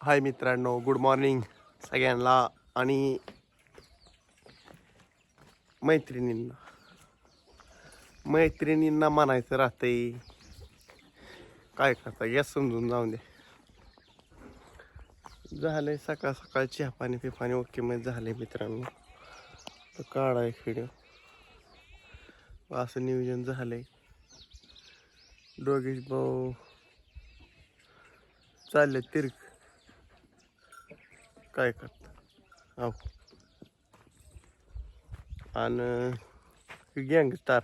हाय मित्रांनो, good morning सगळ्यांना आणि मैत्रिणींना म्हणायचं राहतंय. काय करता या समजून जाऊन दे. झालंय सकाळ सकाळ चहा पाणी पिपाणी ओके मध्ये झालंय मित्रांनो. तर काढाय व्हिडिओ असं नियोजन झालंय. दोघेच भाऊ चालले तिरक. काय करता हो आणि गँगस्टार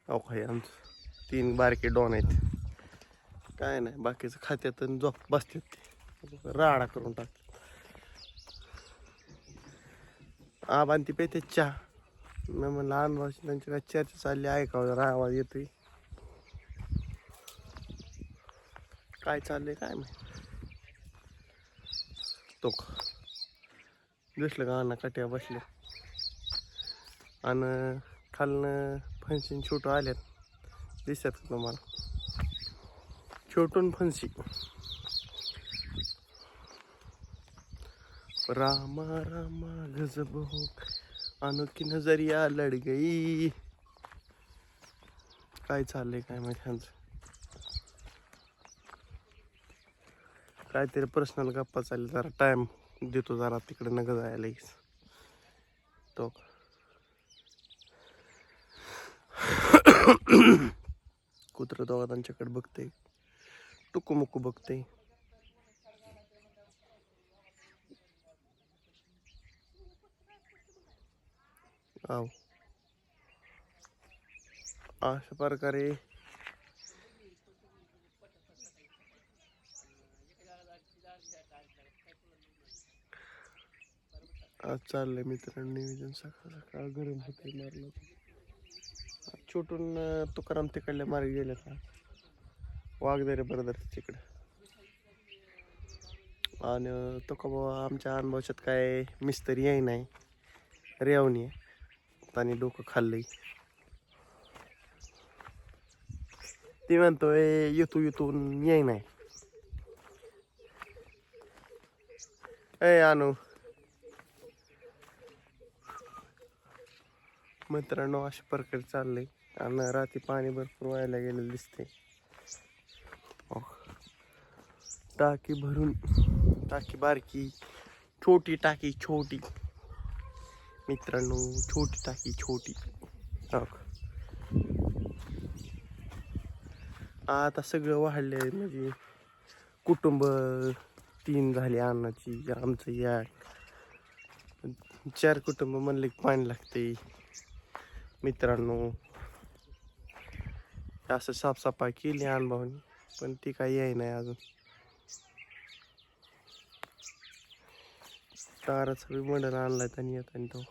अहो काय आमचं 3 बारके डॉन आहेत. काय नाही बाकीचं खात्यात आणि झोप बसतात ते राडा करून टाकतात. आबान ती पेते चहा. मी म्हणलं लहान भाषी त्यांची काय चर्चा चालली ऐकावं जरा आवाज येतोय. काय चाललंय काय माहिती. तो दिसलं का अण्णा कट्या बसले आणि खालनं फणसीन छोटं आल्यात. दिसतात का तुम्हाला छोटून फणसी. रामा रामा गजब हो अनोखी नजरिया लढ गई. काय चाललंय काय माहिती ह्यांचं. काहीतरी पर्सनल गप्पा चालले. जरा टाइम देतो जरा तिकडे नका जायला लगेच. तो कुत्र दोघा त्यांच्याकडे बघते टुकू मुकू बघते. आव अशा प्रकारे आज चाललंय मित्रांनो नियोजन. सकाळ सकाळ गरम होते मारलं. छोटून तुकाराम तिकडल्या मार्गे गेले का वाघदरे बरोबर तिकडं. आणि तो का बाबा आमच्या अनुभवाच्यात काय मिस्त्री आहे नाही रेवणी आहे आणि डोकं खाल्लंय. ती म्हणतोय येतून येई नाही. ए आणू मित्रांनो अशा प्रकारे चाललंय. आणि रात्री पाणी भरपूर व्हायला गेलेलं दिसते. टाकी भरून टाकी बारकी छोटी टाकी छोटी मित्रांनो छोटी टाकी छोटी. आता सगळं वाढलंय म्हणजे कुटुंब 3 झाली अन्नाची आमचं या 4 कुटुंब म्हणले की पाणी लागते मित्रांनो. असं साफसफाई केली अनुभवानी पण ती काही याय नाही अजून. ताराचा बी मंडळ आणलाय त्यांनी येताना तो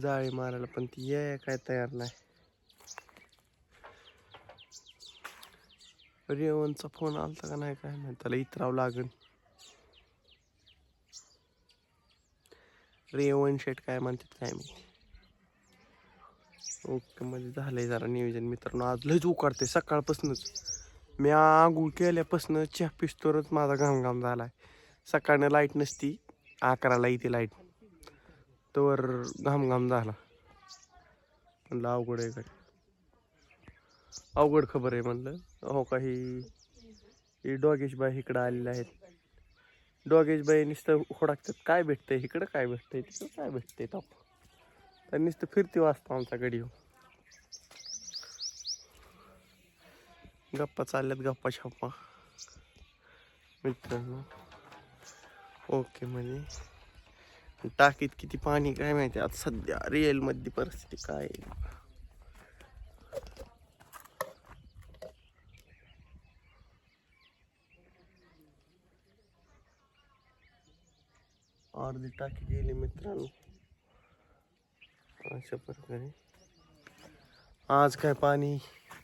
जाळी मारायला पण ती याय काय तयार नाही. रेवणचा फोन आलता का नाही काय नाही त्याला इतरावं लागेल. रेवण शेट काय म्हणतात काय माहिती. ओके म्हणजे झालंय जरा नियोजन मित्रांनो. आज लयच उकाडते सकाळपासूनच. मी आंघोळ केल्यापासून चहा पिस्तोरच माझा घाम झालाय. सकाळनं लाईट नसती 11ला येते लाईट तोवर घाम झाला. म्हणलं अवघड आहे काय अवघड खबर आहे म्हणलं. हो काही डॉगेश बाई इकडं आलेले आहेत. डॉगेश बाई नुसतं होडाकतात काय भेटतंय इकडं काय भेटतंय तिकडं काय भेटतंय ताप. तर नुसतं फिरती वाजतो आमचा गडी. गप्पा चालल्यात गप्पा छप्पा मित्रांनो. ओके म्हणजे टाकीत किती पाणी काय माहिती आता सध्या रिअल मध्ये परिस्थिती काय आहे. अर्धी टाकी गेली मित्रांनो. अशा प्रकारे आज काय पाणी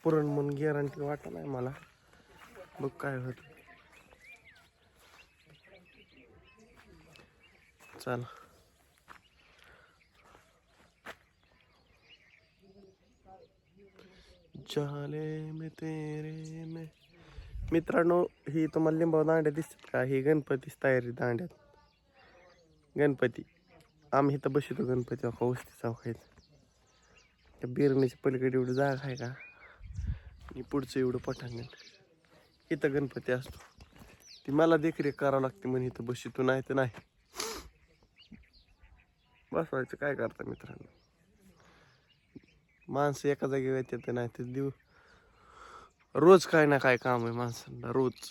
पुरण म्हणून गॅरंटी वाटत नाही मला. बघ काय होत. चला जाले में तेरे में मित्रांनो, ही तुम्हाला लिंबाव दांड्या दिसतात का? ही गणपतीच तयारी दांड्यात. गणपती आम्ही इथं बसतो गणपती अखा वस्ती चौकात. त्या बिरणीच्या पलीकडे एवढं जागा आहे का, आणि पुढचं एवढं पटांगण. इथं गणपती असतो. ती मला देखरेख करावं लागते म्हणे, इथं बसतो नाही तर नाही. बसवायचं काय करता मित्रांनो, माणसं एका जागेवर येतात नाही तर रोज काय ना काय काम आहे माणसांना. रोज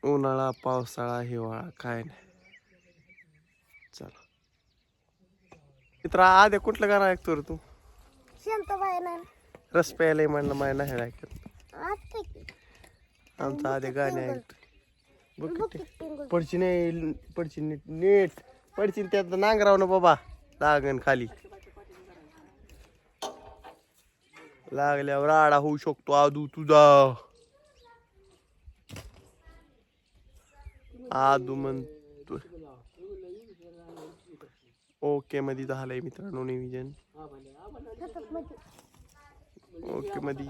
उन्हाळा, पावसाळा, हिवाळा काय नाही. चला मित्रा, आधी कुठलं गाणं ऐकतो रे तू? रस प्यायला म्हणलं माय नाही ऐकत. आमचा आधी गाणे ऐकतो. बघ पडची नाही, पडची नीट पडची त्यात नांगराव ना बाबा, लागन खाली लागल्यावर राडा होऊ शकतो आदू तुझा. आदू म्हणतो ओके मध्ये झालंय मित्रांनो नियोजन. ओके मध्ये.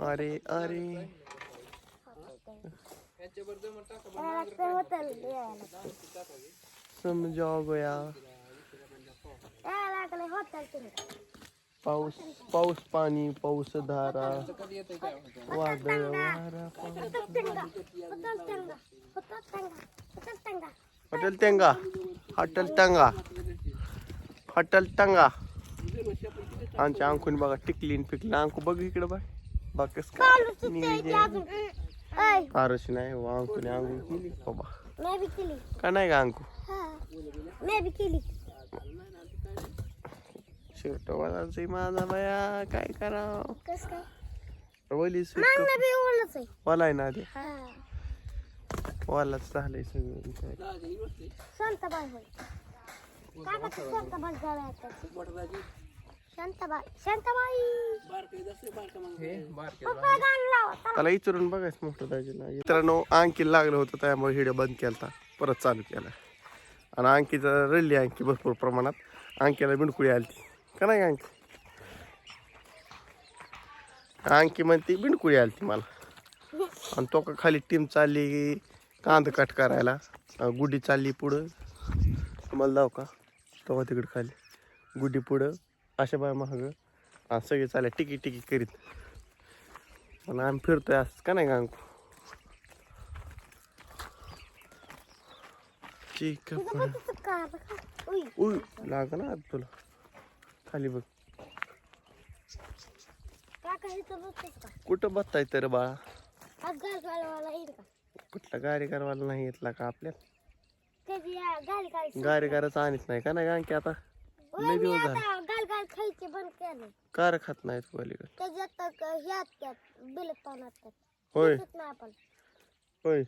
अरे अरे समजाव गया. पाऊस पाऊस पाणी पाऊस धारा वादळ वारा. हॉटेल टेंगा, हॉटेल टंगा, हॉटेल टंगा. आमच्या अंकून बघा टिकलीन पिकली. अंकू बघ इकडे बघ बघ कस फारशी नाही अंकूने अंघोळ केली बाबा का नाही का अंकू? शर्ट वालाच माझा बाया काय करावं. वाला आहे ना ते वालाच झालंय सगळं. त्याला विचारून बघायचं मोठं दाजीला. मित्रांनो, अंकीला लागलं होतं त्यामुळे व्हिडिओ बंद केला, परत चालू केला. आणि अंकीचं रडली अंकी भरपूर प्रमाणात. अंकीला बिंडकुळी आली का नाही अंकी? अंकी म्हणते बिंडकुळी आली मला. आणि तो का खाली टीम चालली कांदा कट करायला, गुडी चालली पुढं. तुम्हाला जाऊ का तेव्हा तिकडे खाली गुडी पुढं अशा बाय महाग सगळे चालले टिकी टिकी करीत. आणि आम्ही फिरतोय असं का नाही का अंकू? ठीक उय लाग ना तुला खाली बघ. कुठं बसताय तर बाळा? कुठला गाडी करवायला नाही येतला का आपल्यात? गाडी करायचं आणत नाही का नाही अंकी? आता लय दिवस झाले कार खात नाही तू अलीकडे. होय होय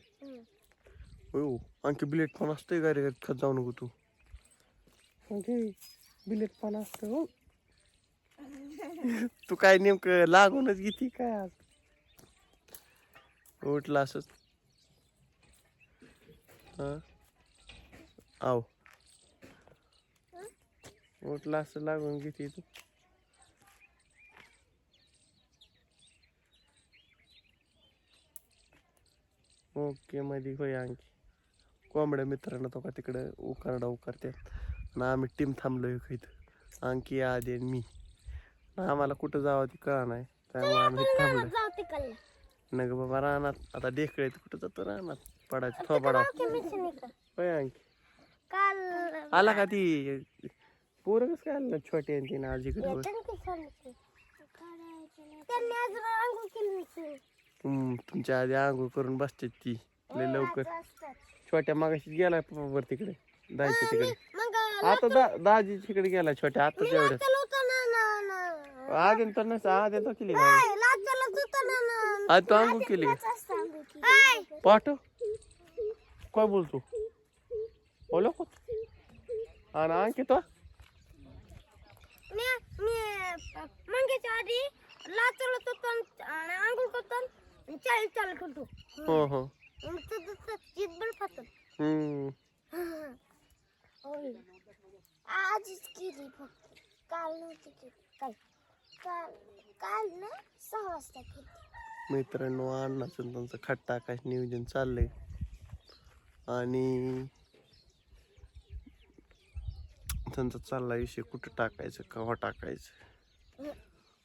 हो आणखी बिलेट पण असतंय गाडी खात जाऊ नको तू. बिलेट पण असतं हो. तू काय नेमकं लागूनच घेते काय आज? उठला असच हा आव उठला असं लागून घेते तू. ओके मध्ये होय आणखी कोंबड्या मित्रांनो तो का तिकडं उकारडा उकारते आणि आम्ही टीम थांबलोय इथं. अंकी आधी आणि मी. आम्हाला कुठं जावं ती कळा नाही त्यामुळे आम्ही थांबलोय. नग बाबा रानात आता ढेकळे कुठं जातो रानात पडायचं थोबाडा होय अंकी. आला का ती पोरं कसं काय आलं ना छोटे ती ना आज इकडे. तुमच्या आधी आंघोळ करून बसते ती लय लवकर. छोट्या मागाशी गेला वर तिकडे दाजीच्या तिकडे. आता दाजी तिकडे गेला छोट्या आताच एवढं आधी तर नसतं आधी तर केली आज तू आंघोळ केली पाठ काय बोलतो बोलो आणि आणखी तो मंगेच्या आधी लाचलत होतो आंघोळ करतो चाळीस चालू करतो. हो हो आजच केली फक्त काल नव्हती काल काल काल ना 6 वाजता केली. मित्रांनो अण्णाचं त्यांचं खत टाकायचं नियोजन चाललंय आणि त्यांचा चालला विषय कुठं टाकायचं केव्हा टाकायचं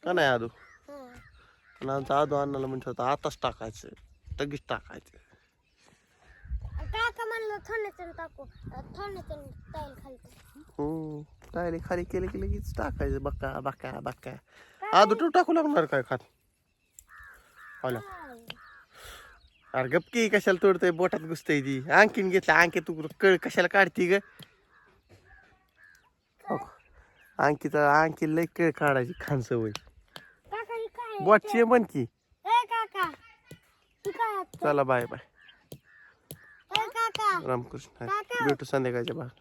का नाही आदू. आणि आमचा आदू अण्णाला म्हणत होता आताच टाकायचं लगेच टाकायचं. टाका म्हणलं थोड्याचं टाकू थोड्याचं टाईल खालतं. काय खाली केलं की लगेच टाकायचं बक्का बक्का बक्का. आदू तू टाकू लागणार काय खात होला. अरे गपकी कशाला तोडतय बोटात घुसतय ती. आणखीन घेतलं आणखी तू कळ कशाला काढती ग. आणखी लय कळ काढायची खान सवय. काका ही काय बोटची म्हण की. ए काका ही काय चला बाय बाय ए काका रामकृष्ण. काका. भेटू संध्याकाळच्या बाहेर.